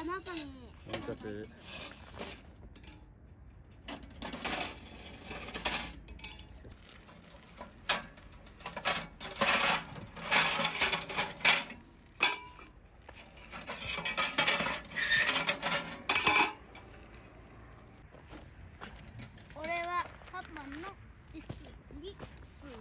中に煙突。俺はパパの椅子に座る。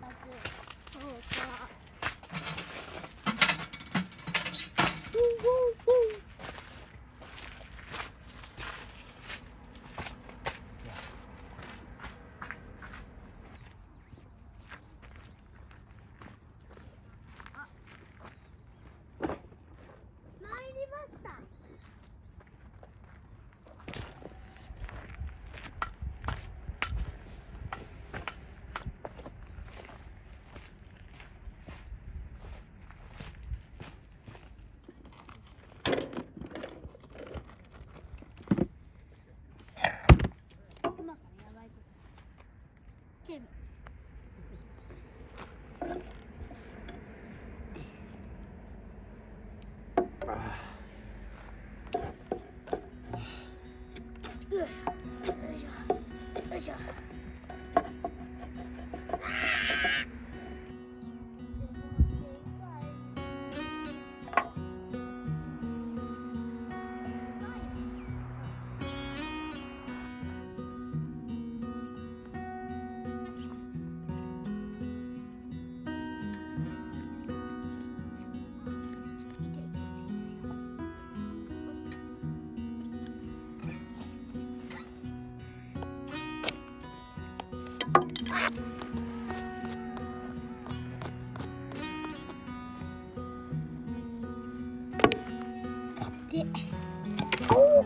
まずそうか。参りました。今からやばいことする。ケルよいしょよいしょよいしょ。で、おお。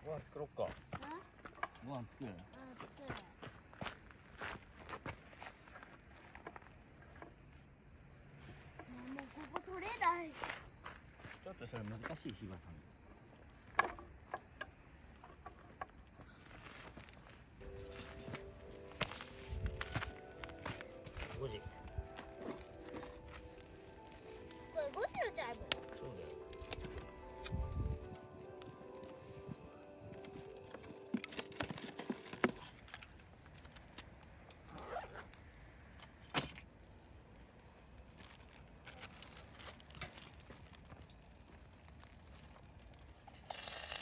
ご飯作ろっか。あご飯作る。作る。もうここ取れない。ちょっとそれ難しい、日がさん。5時。これ5時のチャイム。そうだよ。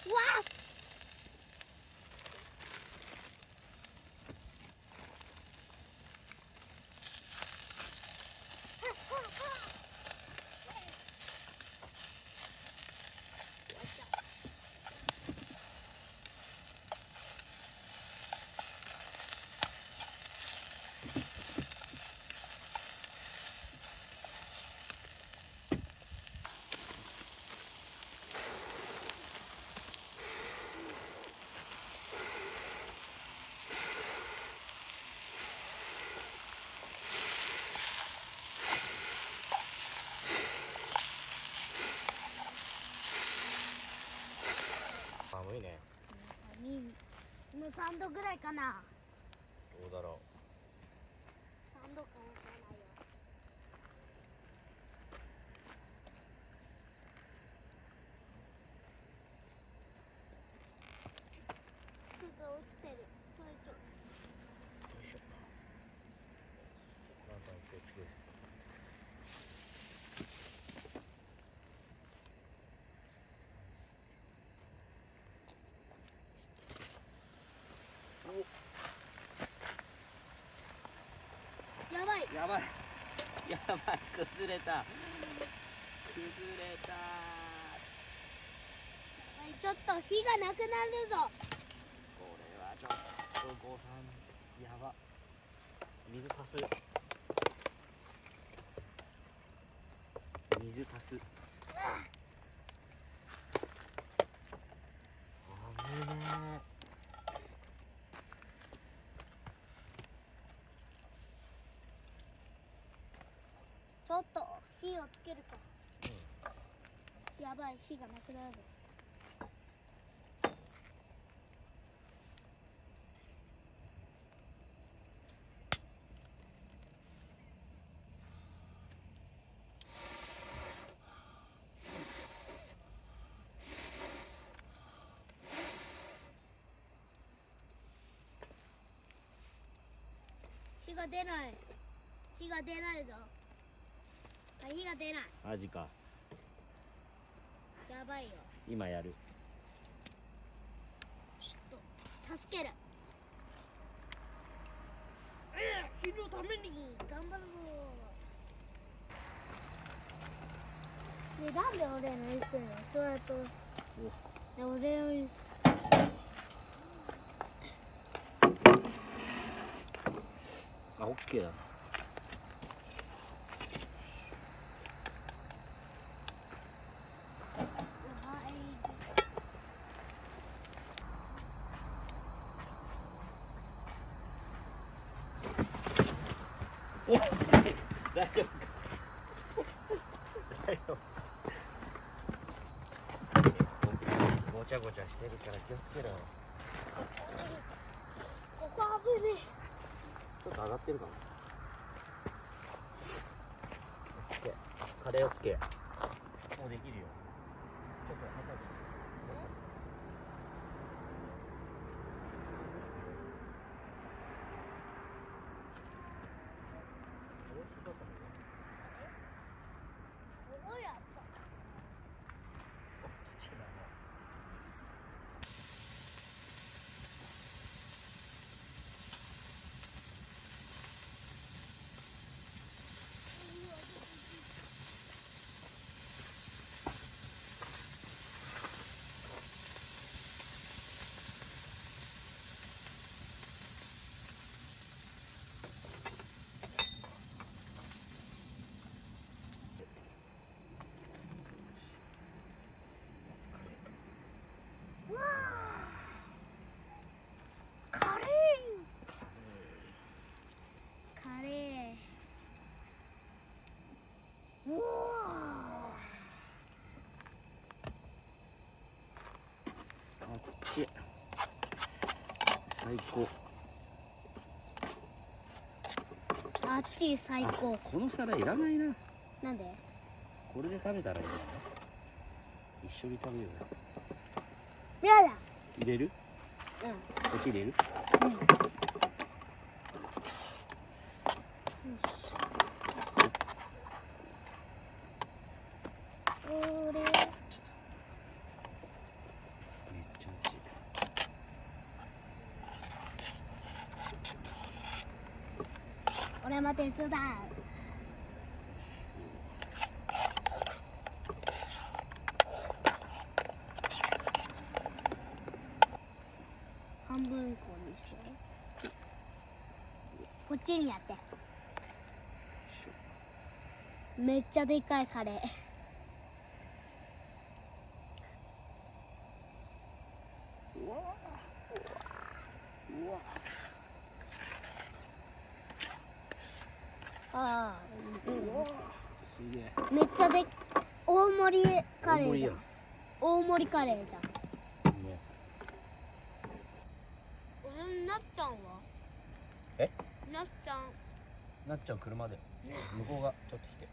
うわっ。寒いね。もう3度ぐらいかな。どうだろ3度かもしれないよ。ちょっと落ちてる。それちょっと。う。よいしょ。なんか気をつける。やばい。やばい。やばい。崩れた。崩れた。ちょっと火がなくなるぞ。これはちょっとご飯やば。水足す。水足す。危ねちょっと火をつけるか。やばい、火がなくなるぞ。火が出ない。火が出ないぞ。あ、火が出ない。マジか。やばいよ。今やる。ちょっと助ける。火のために頑張るぞ。ね、なんで俺の椅子のそうだと。俺の椅子。あ、オッケーだな。おい、大丈夫か。大丈夫。ごちゃごちゃしてるから気をつけろよ。ここ危ねちょっと上がってるかも。オッケー。カレーオッケー。もうできるよ。ちょっと挟んで。え。どうやった？最高。あっち最高。この皿いらないな。なんで？これで食べたらいいんだね。一緒に食べようよ。やだ。入れる？うん。こっち入れる？これ。めっちゃ美味しい。俺も手伝う。半分こにして。こっちにやって。めっちゃでかいカレー。うわうわ。ああ、すげえ。めっちゃで大盛りカレーじゃん。大大盛りカレーじゃん。ね。なっちゃんは？え？なっちゃん。なっちゃん車で。向こうがちょっと来て。